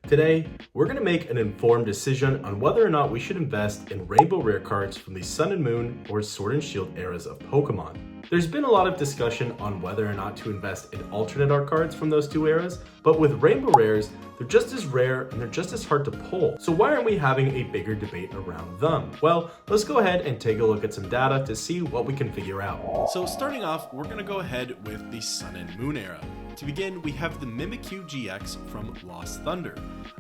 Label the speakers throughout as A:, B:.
A: Today, we're going to make an informed decision on whether or not we should invest in rainbow rare cards from the Sun and Moon or Sword and Shield eras of Pokemon. There's been a lot of discussion on whether or not to invest in alternate art cards from those two eras, but with rainbow rares, they're just as rare and they're just as hard to pull. So why aren't we having a bigger debate around them? Well, let's go ahead and take a look at some data to see what we can figure out.
B: So starting off, we're going to go ahead with the Sun and Moon era. To begin, we have the Mimikyu GX from Lost Thunder.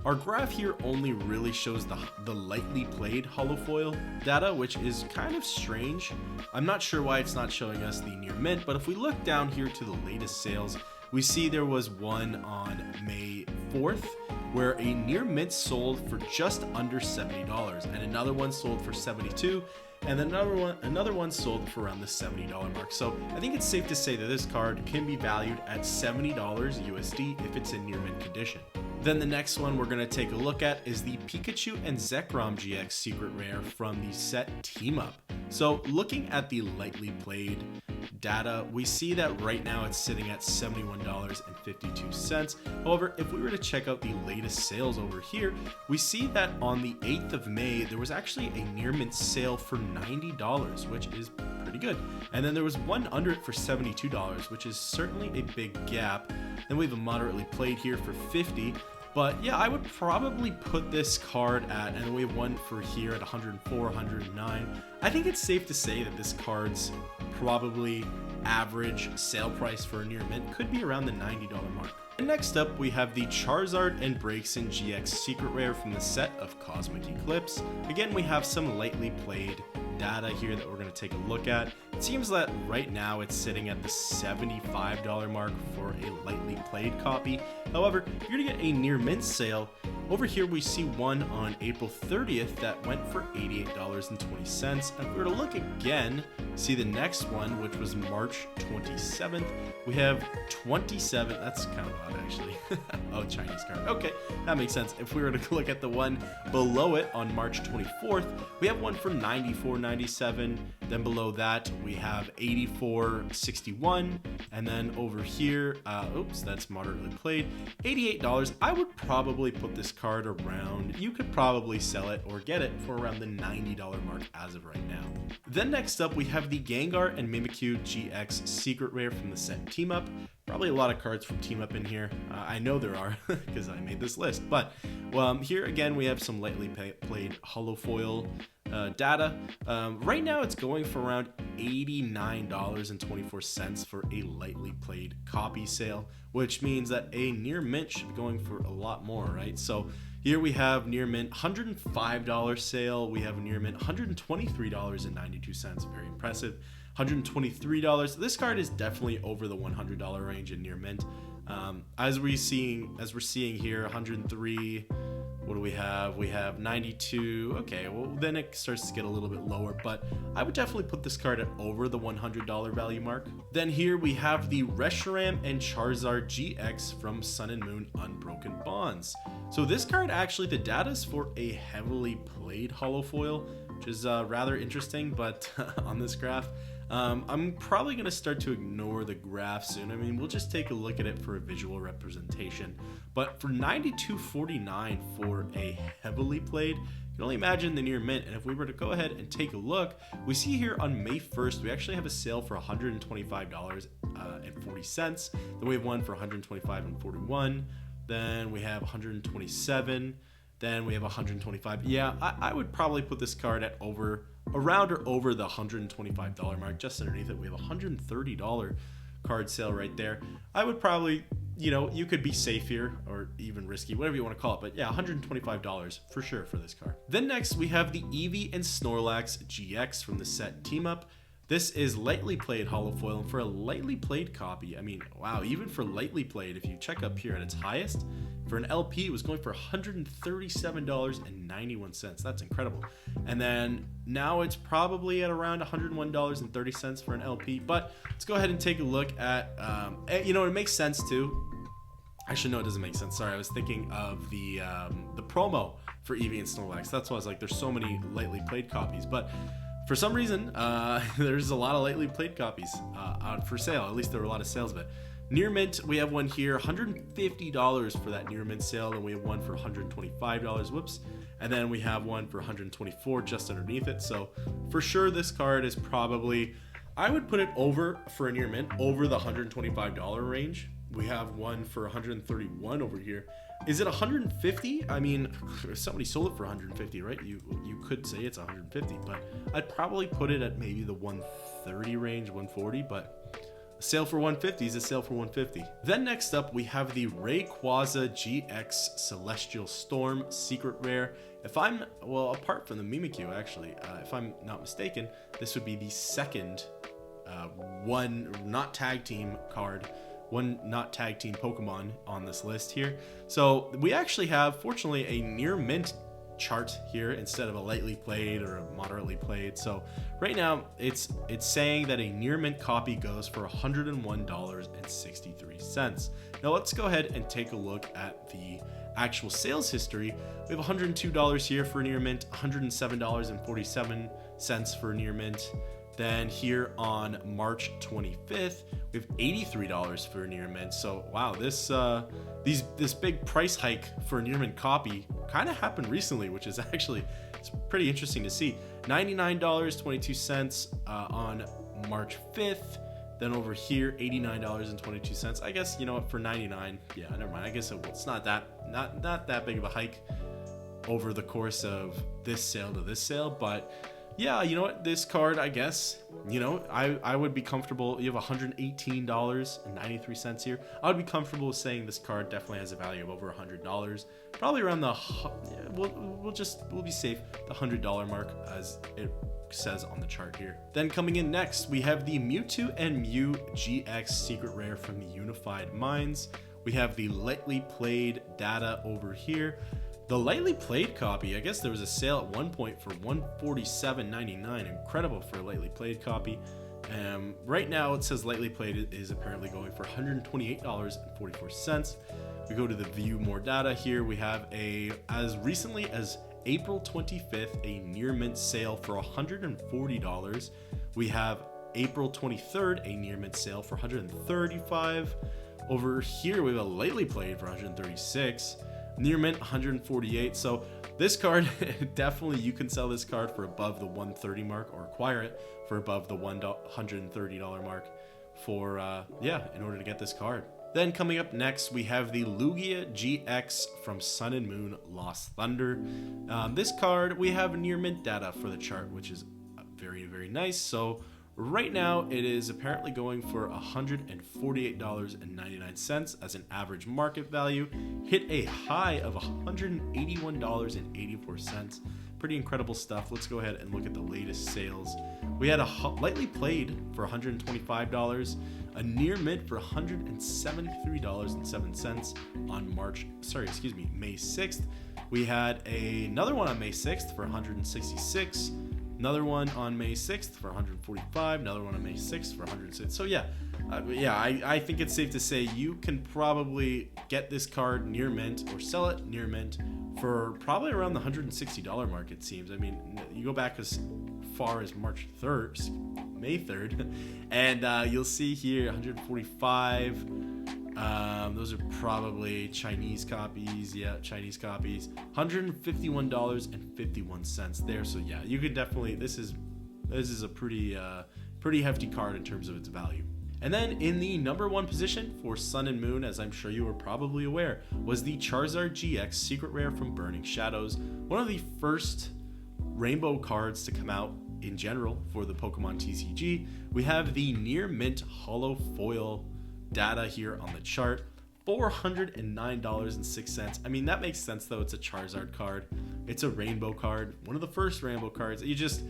B: Our graph here only really shows the lightly played holofoil data, which is kind of strange. I'm not sure why it's not showing us the near mint, but if we look down here to the latest sales, we see there was one on May 4th where a near mint sold for just under $70 and another one sold for $72 and then another one sold for around the $70 mark. So I think it's safe to say that this card can be valued at $70 USD if it's in near mint condition. Then the next one we're going to take a look at is the Pikachu and Zekrom GX secret rare from the set Team Up. So looking at the lightly played data, we see that right now it's sitting at $71.52. However, if we were to check out the latest sales over here, we see that on the 8th of May, there was actually a near mint sale for $90, which is pretty good. And then there was one under it for $72, which is certainly a big gap. Then we have a moderately played here for $50. But yeah, I would probably put this card at, and we have one for here at 104, 109. I think it's safe to say that this card's probably average sale price for a near mint could be around the $90 mark. And next up, we have the Charizard and Braixen GX secret rare from the set of Cosmic Eclipse. Again, we have some lightly played data here that we're going to take a look at. It seems that right now it's sitting at the $75 mark for a lightly played copy. However, if you're going to get a near mint sale, over here we see one on April 30th that went for $88.20. And if we were to look again, see the next one, which was March 27th, we have 27, that's kind of odd actually. Oh, Chinese card. Okay, that makes sense. If we were to look at the one below it on March 24th, we have one for $94.97. Then below that, we have $84.61. And then over here, oops, that's moderately played, $88. I would probably put this card around, you could probably sell it or get it for around the $90 mark as of right now. Then next up, we have the Gengar and Mimikyu GX secret rare from the set Team Up. Probably a lot of cards from Team Up in here. I know there are because I made this list. But here again, we have some lightly played holofoil data. Right now, it's going for around $89.24 for a lightly played copy sale, which means that a near mint should be going for a lot more, right? So here we have near mint $105 sale. We have a near mint $123.92. Very impressive. $123. This card is definitely over the $100 range in near mint. As we're seeing here, 103. What do we have? We have 92. Okay, well then it starts to get a little bit lower, but I would definitely put this card at over the $100 value mark. Then here we have the Reshiram and Charizard GX from Sun and Moon Unbroken Bonds. So this card actually, the data is for a heavily played holofoil, which is rather interesting, but on this graph, I'm probably going to start to ignore the graph soon. I mean, we'll just take a look at it for a visual representation. But for $92.49 for a heavily played, you can only imagine the near mint. And if we were to go ahead and take a look, we see here on May 1st, we actually have a sale for $125.40. Then we have one for $125.41. Then we have $127. Then we have $125. Yeah, I would probably put this card at around or over the $125 mark. Just underneath it, we have a $130 card sale right there. I would probably, you could be safe here or even risky, whatever you want to call it. But yeah, $125 for sure for this card. Then next, we have the Eevee and Snorlax GX from the set Team Up. This is lightly played holofoil, and for a lightly played copy, I mean, wow, even for lightly played, if you check up here at its highest, for an LP, it was going for $137.91. That's incredible. And then now it's probably at around $101.30 for an LP. But let's go ahead and take a look at, it makes sense too. Actually, no, it doesn't make sense. Sorry, I was thinking of the promo for Eevee and Snorlax. That's why I was like, there's so many lightly played copies. But for some reason, there's a lot of lightly played copies out for sale. At least there were a lot of sales of it. Near mint, we have one here, $150 for that near mint sale. Then we have one for $125. Whoops. And then we have one for $124 just underneath it. So for sure, this card is probably, I would put it over for a near mint, over the $125 range. We have one for $131 over here. Is it $150? I mean, somebody sold it for $150, right? You could say it's $150, but I'd probably put it at maybe the $130 range, $140, but a sale for $150 is a sale for $150. Then next up, we have the Rayquaza GX Celestial Storm Secret Rare. Apart from the Mimikyu, actually, if I'm not mistaken, this would be the second one not tag team card, one not tag team Pokemon on this list here. So we actually have, fortunately, a near mint chart here instead of a lightly played or a moderately played. So right now it's saying that a near mint copy goes for $101.63. Now let's go ahead and take a look at the actual sales history. We have $102 here for near mint, $107.47 for near mint. Then here on March 25th, we have $83 for a near mint. So wow, this big price hike for a near mint copy kind of happened recently, which is actually, it's pretty interesting to see. $99.22 on March 5th. Then over here, $89.22. I guess, you know what, for 99, yeah, never mind. I guess it's not that big of a hike over the course of this sale to this sale, but yeah, you know what, this card, I guess, you know, I would be comfortable. You have $118.93 here. I would be comfortable with saying this card definitely has a value of over $100. Probably around the, we'll be safe, the $100 mark, as it says on the chart here. Then coming in next, we have the Mewtwo and Mew GX Secret Rare from the Unified Minds. We have the lightly played data over here. The lightly played copy, I guess there was a sale at one point for $147.99. Incredible for a lightly played copy. Right now it says lightly played is apparently going for $128.44. We go to the view more data here. We have as recently as April 25th, a near mint sale for $140. We have April 23rd, a near mint sale for $135. Over here we have a lightly played for $136. Near mint $148. So this card, definitely you can sell this card for above the $130 mark, or acquire it for above the $130 mark for in order to get this card. Then coming up next, we have the Lugia GX from Sun and Moon Lost Thunder. This card, we have near mint data for the chart, which is very, very nice. So right now it is apparently going for $148.99 as an average market value. Hit a high of $181.84. Pretty incredible stuff. Let's go ahead and look at the latest sales. We had a lightly played for $125, a near mint for $173.07 on May 6th. We had another one on May 6th for $166. Another one on May 6th for $145. Another one on May 6th for $106. So I think it's safe to say you can probably get this card near mint or sell it near mint for probably around the $160 mark, it seems. I mean, you go back as far as May 3rd, and you'll see here 145. Those are probably Chinese copies. Yeah, Chinese copies. $151.51 there. So yeah, you could definitely. This is a pretty hefty card in terms of its value. And then in the number one position for Sun and Moon, as I'm sure you were probably aware, was the Charizard GX Secret Rare from Burning Shadows. One of the first rainbow cards to come out in general for the Pokemon TCG. We have the near mint holo foil data here on the chart. $409.06. I mean, that makes sense though. It's a Charizard card. It's a rainbow card. One of the first rainbow cards. You're just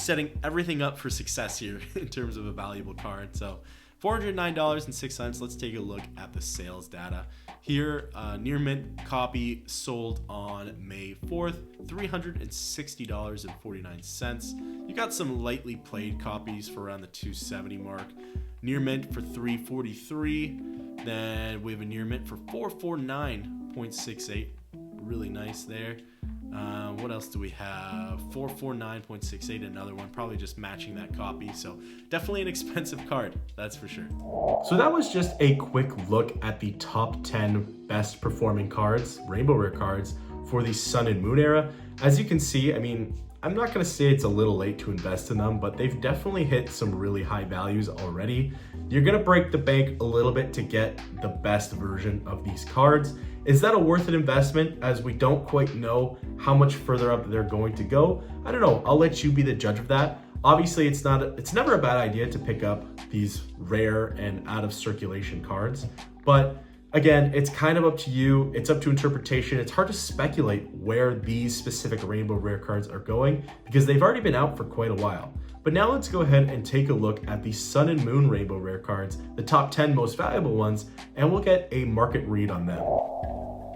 B: setting everything up for success here in terms of a valuable card. So $409.06. Let's take a look at the sales data. Here, near mint copy sold on May 4th, $360.49. You got some lightly played copies for around the $270 mark. Near mint for $343. Then we have a near mint for $449.68. really nice there. What else do we have? 449.68, another one, probably just matching that copy. So definitely an expensive card, that's for sure.
A: So that was just a quick look at the top 10 best performing cards, rainbow rare cards, for the Sun and Moon era. As you can see, I mean, I'm not going to say it's a little late to invest in them, but they've definitely hit some really high values already. You're going to break the bank a little bit to get the best version of these cards. Is that a worth it investment, as we don't quite know how much further up they're going to go? I don't know. I'll let you be the judge of that. Obviously, it's never a bad idea to pick up these rare and out of circulation cards, but again, it's kind of up to you. It's up to interpretation. It's hard to speculate where these specific rainbow rare cards are going because they've already been out for quite a while. But now let's go ahead and take a look at the Sun and Moon rainbow rare cards, the top 10 most valuable ones, and we'll get a market read on them.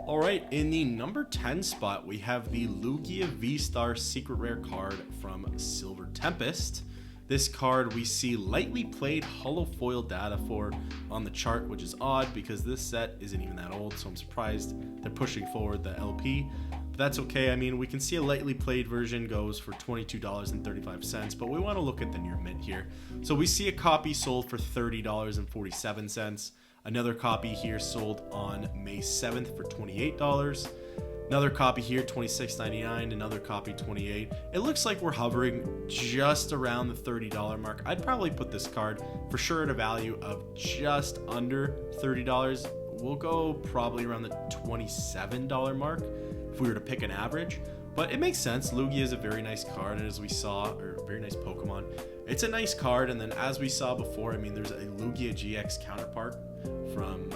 B: All right, in the number 10 spot, we have the Lugia V-Star secret rare card from Silver Tempest. This card we see lightly played holo foil data for on the chart, which is odd because this set isn't even that old, so I'm surprised they're pushing forward the LP. But that's okay. I mean, we can see a lightly played version goes for $22.35, but we want to look at the near mint here. So we see a copy sold for $30.47. Another copy here sold on May 7th for $28. Another copy here, $26.99. Another copy, $28. It looks like we're hovering just around the $30 mark. I'd probably put this card for sure at a value of just under $30. We'll go probably around the $27 mark if we were to pick an average. But it makes sense. Lugia is a very nice card, and as we saw, or a very nice Pokemon. It's a nice card, and then as we saw before, I mean, there's a Lugia GX counterpart from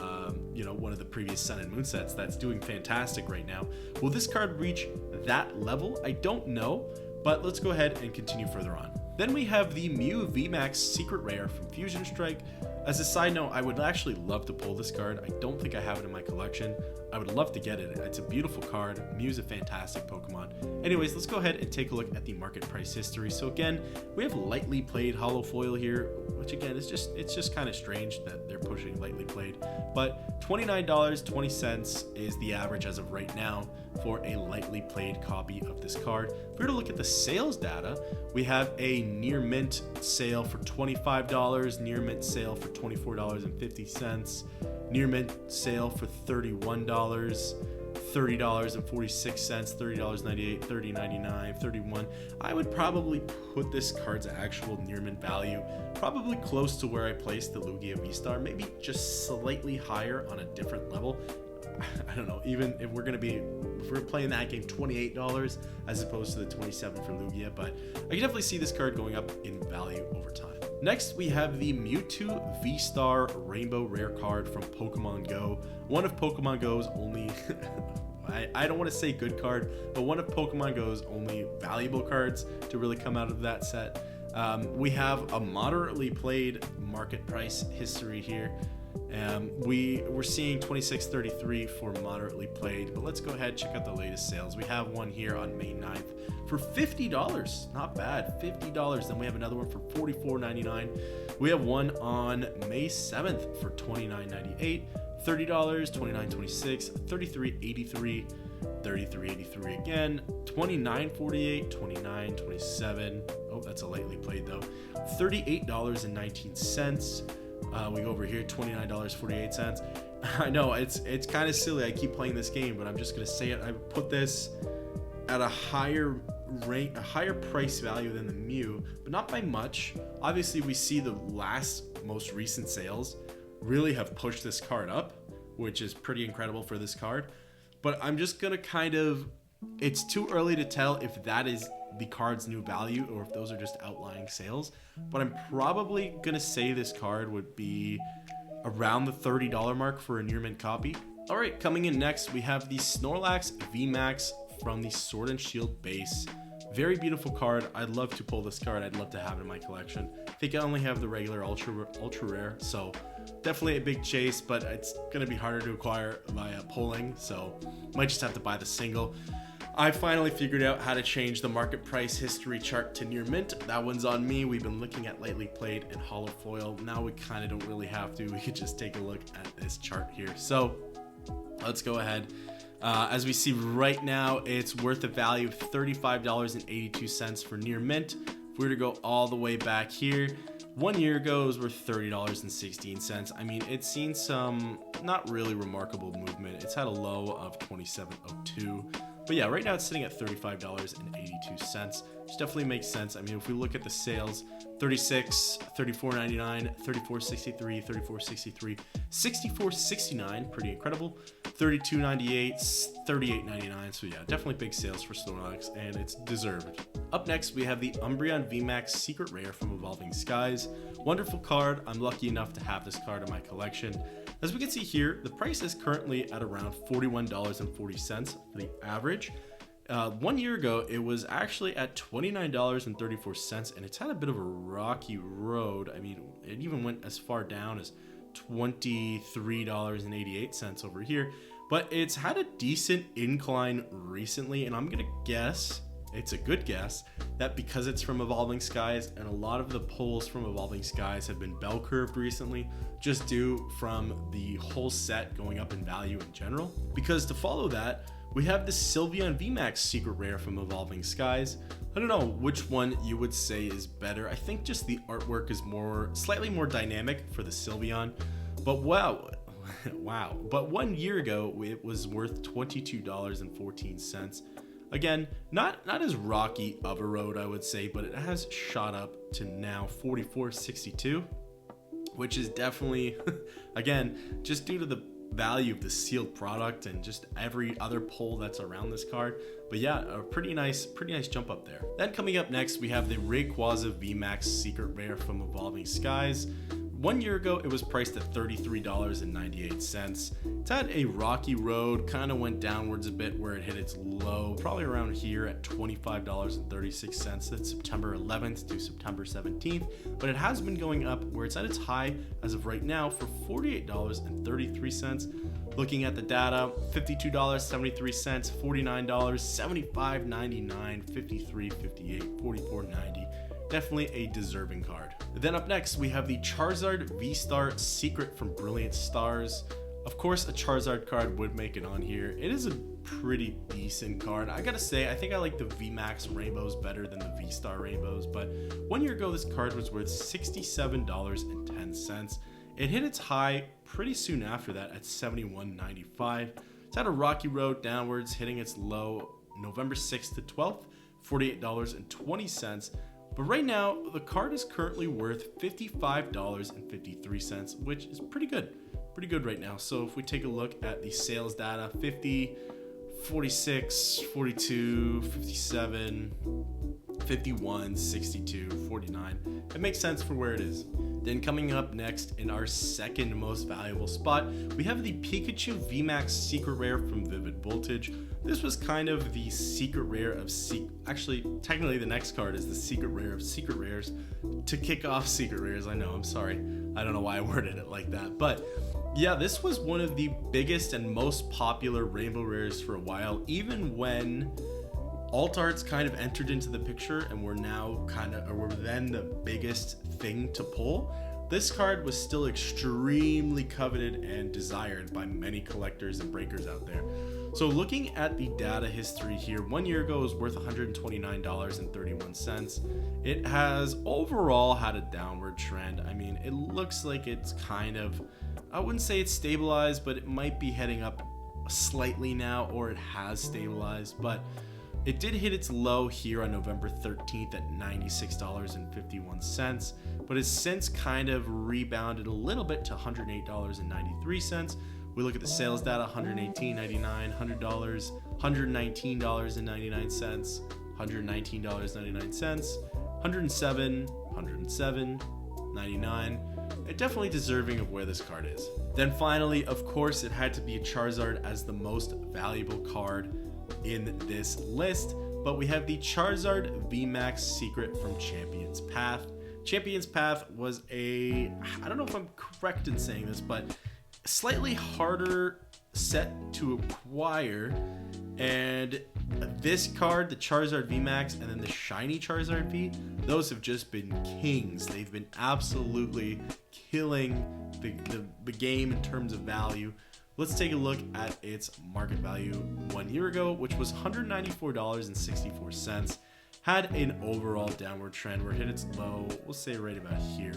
B: one of the previous Sun and Moon sets that's doing fantastic right now. Will this card reach that level? I don't know, but let's go ahead and continue further on. Then we have the Mew VMAX Secret Rare from Fusion Strike. As a side note, I would actually love to pull this card. I don't think I have it in my collection. I would love to get it. It's a beautiful card. Mew's a fantastic Pokemon. Anyways, let's go ahead and take a look at the market price history. So again, we have lightly played holo foil here, which again is just kind of strange that they're pushing lightly played. But $29.20 is the average as of right now for a lightly played copy of this card. If we were to look at the sales data, we have a near mint sale for $25, near mint sale for $24.50, near mint sale for $31, $30.46, $30.98, $30.99, $31. I would probably put this card's actual near mint value probably close to where I placed the Lugia V-Star, maybe just slightly higher on a different level. I don't know, even if we're playing that game, $28 as opposed to the $27 for Lugia, but I can definitely see this card going up in value over time. Next, we have the Mewtwo V-Star Rainbow Rare card from Pokemon Go. One of Pokemon Go's only, I don't want to say good card, but one of Pokemon Go's only valuable cards to really come out of that set. We have a moderately played market price history here. We're seeing $26.33 for moderately played, but let's go ahead and check out the latest sales. We have one here on May 9th for $50. Not bad, $50. Then we have another one for $44.99. We have one on May 7th for $29.98, $30, $29.26, $33.83, $33.83 again, $29.48, $29.27. Oh, that's a lightly played though. $38.19. We go over here, $29.48. I know it's kind of silly. I keep playing this game, but I'm just gonna say it. I put this at a higher price value than the Mew, but not by much. Obviously, we see the most recent sales really have pushed this card up, which is pretty incredible for this card. But I'm just gonna it's too early to tell if that is the card's new value or if those are just outlying sales, but I'm probably gonna say this card would be around the $30 mark for a near mint copy. All right, coming in next, we have the Snorlax VMAX from the Sword and Shield base. Very beautiful card. I'd love to pull this card. I'd love to have it in my collection. I think I only have the regular ultra rare, so definitely a big chase, but it's gonna be harder to acquire via pulling, so might just have to buy the single. I finally figured out how to change the market price history chart to near mint. That one's on me. We've been looking at lightly played and holo foil. Now we kind of don't really have to. We could just take a look at this chart here. So let's go ahead. As we see right now, it's worth a value of $35.82 for near mint. If we were to go all the way back here, 1 year ago it was worth $30.16. I mean, it's seen some not really remarkable movement. It's had a low of $27.02. But yeah, right now it's sitting at $35.82, which definitely makes sense. I mean, if we look at the sales, 36, 34.99, 34.63, 34.63, 64.69, pretty incredible. 32.98, 38.99. So yeah, definitely big sales for Snorlax, and it's deserved. Up next, we have the Umbreon VMAX Secret Rare from Evolving Skies. Wonderful card. I'm lucky enough to have this card in my collection. As we can see here, the price is currently at around $41.40 for the average. 1 year ago, it was actually at $29.34, and it's had a bit of a rocky road. I mean, it even went as far down as $23.88 over here, but it's had a decent incline recently, and I'm gonna guess, it's a good guess, that because it's from Evolving Skies, and a lot of the pulls from Evolving Skies have been bell curved recently, just due from the whole set going up in value in general. Because to follow that, we have the Sylveon VMAX Secret Rare from Evolving Skies. I don't know which one you would say is better. I think just the artwork is slightly more dynamic for the Sylveon. But wow. But 1 year ago, it was worth $22.14. Again, not as rocky of a road, I would say, but it has shot up to now $44.62, which is definitely, again, just due to the value of the sealed product and just every other pull that's around this card. But yeah, a pretty nice jump up there. Then coming up next, we have the Rayquaza VMAX Secret Rare from Evolving Skies. 1 year ago, it was priced at $33.98. It's had a rocky road, kind of went downwards a bit where it hit its low, probably around here at $25.36. That's September 11th to September 17th, but it has been going up where it's at its high as of right now for $48.33. Looking at the data, $52.73, $49, $75.99, $53, $58, $44.90. Definitely a deserving card. Then up next, we have the Charizard V-Star Secret from Brilliant Stars. Of course, a Charizard card would make it on here. It is a pretty decent card. I gotta say, I think I like the VMAX Rainbows better than the V-Star Rainbows, but 1 year ago, this card was worth $67.10. It hit its high pretty soon after that at $71.95. It's had a rocky road downwards, hitting its low November 6th to 12th, $48.20. But right now, the card is currently worth $55.53, which is pretty good. Pretty good right now. So if we take a look at the sales data, 50, 46, 42, 57, 51, 62, 49. It makes sense for where it is. Then coming up next in our second most valuable spot, we have the Pikachu VMAX Secret Rare from Vivid Voltage. This was kind of the secret rare of actually, technically the next card is the secret rare of secret rares to kick off secret rares. I know, I'm sorry. I don't know why I worded it like that, but yeah, this was one of the biggest and most popular rainbow rares for a while, even when alt arts kind of entered into the picture and were then the biggest thing to pull. This card was still extremely coveted and desired by many collectors and breakers out there. So looking at the data history here, 1 year ago it was worth $129.31. It has overall had a downward trend. I mean, it looks like it's kind of, I wouldn't say it's stabilized, but it might be heading up slightly now, or it has stabilized, but it did hit its low here on November 13th at $96.51, but it's since kind of rebounded a little bit to $108.93. We look at the sales data, $118.99, $100, $119.99, $119.99, $107, $107.99. Definitely deserving of where this card is. Then finally, of course, it had to be a Charizard as the most valuable card in this list, but we have the Charizard VMAX Secret from Champion's Path. Champion's Path was I don't know if I'm correct in saying this, but slightly harder set to acquire, and this card, the Charizard VMAX, and then the shiny Charizard V, those have just been kings. They've been absolutely killing the game in terms of value. let's take a look at its market value 1 year ago, which was $194.64. Had an overall downward trend where it hit its low, we'll say right about here.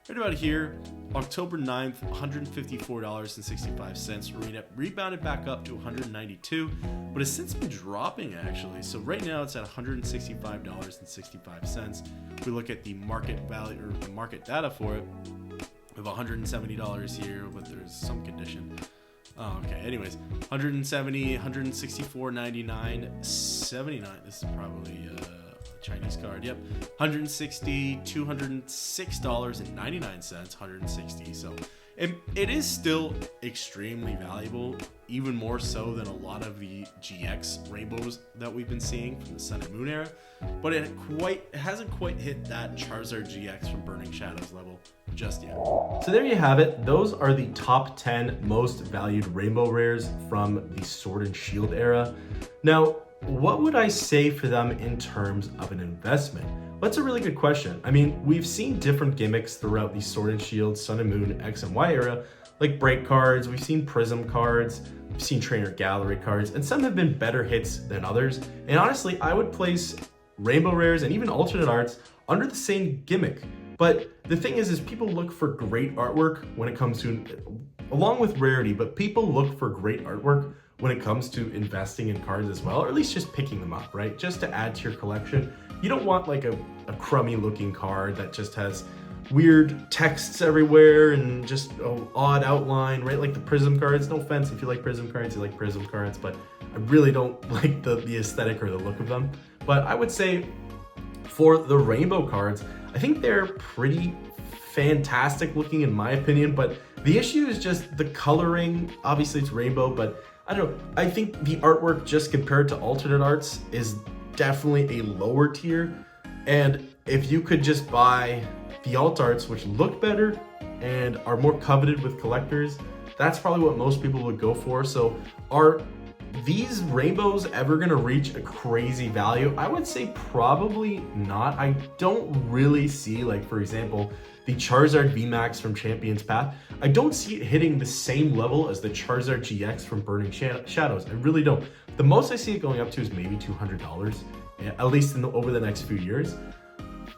B: Right about here, October 9th, $154.65. Rebounded back up to $192, but has since been dropping actually. So right now it's at $165.65. If we look at the market value or the market data for it, we have $170 here, but there's some condition. Oh, okay. Anyways, 170, 164.99, 79. This is probably a Chinese card. Yep. 160, $206.99, 160. So it is still extremely valuable, even more so than a lot of the GX rainbows that we've been seeing from the Sun and Moon era. But it hasn't quite hit that Charizard GX from Burning Shadows level just yet.
A: So there you have it. Those are the top 10 most valued rainbow rares from the Sword and Shield era. Now, what would I say for them in terms of an investment? Well, that's a really good question. I mean, we've seen different gimmicks throughout the Sword and Shield, Sun and Moon, X and Y era, like break cards, we've seen prism cards, we've seen trainer gallery cards, and some have been better hits than others. And honestly, I would place rainbow rares and even alternate arts under the same gimmick. But the thing is people look for great artwork when it comes to, along with rarity, but people look for great artwork when it comes to investing in cards as well, or at least just picking them up, right? Just to add to your collection. You don't want like a crummy looking card that just has weird texts everywhere and just an odd outline, right? Like the prism cards. No offense if you like prism cards, you like prism cards, but I really don't like the aesthetic or the look of them. But I would say for the rainbow cards, I think they're pretty fantastic looking in my opinion, but the issue is just the coloring. Obviously it's rainbow, but I don't know. I think the artwork just compared to alternate arts is definitely a lower tier. And if you could just buy the alt arts, which look better and are more coveted with collectors, that's probably what most people would go for. So are these rainbows ever gonna reach a crazy value? I would say probably not. I don't really see, like for example, the Charizard VMAX from Champion's Path. I don't see it hitting the same level as the Charizard GX from Burning Shadows. I really don't. The most I see it going up to is maybe $200, at least over the next few years.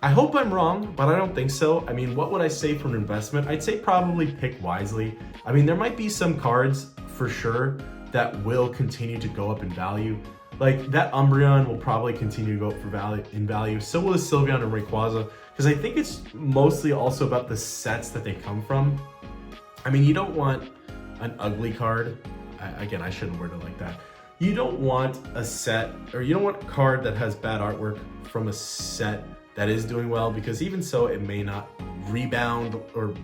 A: I hope I'm wrong, but I don't think so. I mean, what would I say for an investment? I'd say probably pick wisely. I mean, there might be some cards for sure that will continue to go up in value. Like that Umbreon will probably continue to go up in value. So will the Sylveon and Rayquaza, because I think it's mostly also about the sets that they come from. I mean, you don't want an ugly card. Again, I shouldn't word it like that. You don't want a set, or you don't want a card that has bad artwork from a set that is doing well, because even so, it may not rebound or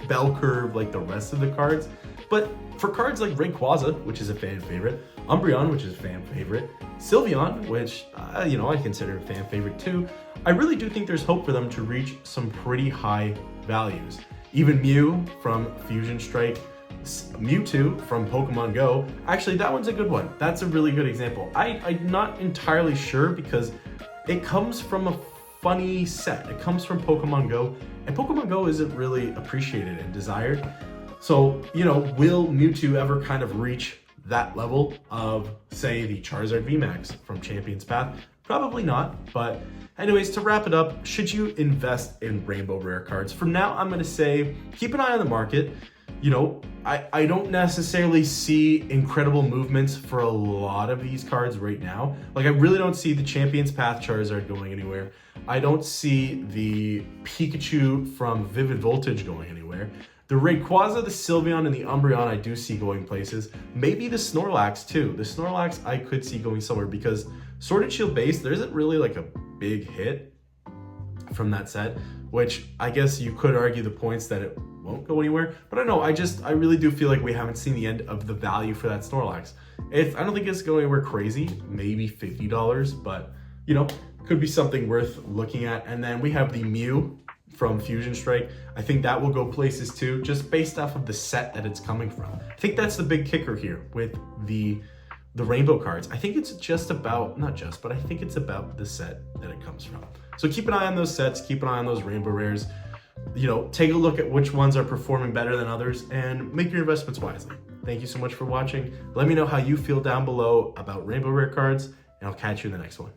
A: bell curve like the rest of the cards. But for cards like Rayquaza, which is a fan favorite, Umbreon, which is a fan favorite, Sylveon, which I consider a fan favorite too, I really do think there's hope for them to reach some pretty high values. Even Mew from Fusion Strike, Mewtwo from Pokemon Go, actually that one's a good one. That's a really good example. I'm not entirely sure because it comes from a funny set. It comes from Pokemon Go, and Pokemon Go isn't really appreciated and desired. So, will Mewtwo ever kind of reach that level of, say, the Charizard VMAX from Champion's Path? Probably not, but anyways, to wrap it up, should you invest in rainbow rare cards? For now, I'm gonna say, keep an eye on the market. I don't necessarily see incredible movements for a lot of these cards right now. Like, I really don't see the Champion's Path Charizard going anywhere. I don't see the Pikachu from Vivid Voltage going anywhere. The Rayquaza, the Sylveon, and the Umbreon I do see going places. Maybe the Snorlax too. The Snorlax I could see going somewhere because Sword and Shield base, there isn't really like a big hit from that set, which I guess you could argue the points that it won't go anywhere. But I don't know, I really do feel like we haven't seen the end of the value for that Snorlax. I don't think it's going anywhere crazy, maybe $50, but could be something worth looking at. And then we have the Mew from Fusion Strike. I think that will go places too, just based off of the set that it's coming from. I think that's the big kicker here with the rainbow cards. I think it's just about, not just, but I think it's about the set that it comes from. So keep an eye on those sets, keep an eye on those rainbow rares. Take a look at which ones are performing better than others and make your investments wisely. Thank you so much for watching. Let me know how you feel down below about rainbow rare cards, and I'll catch you in the next one.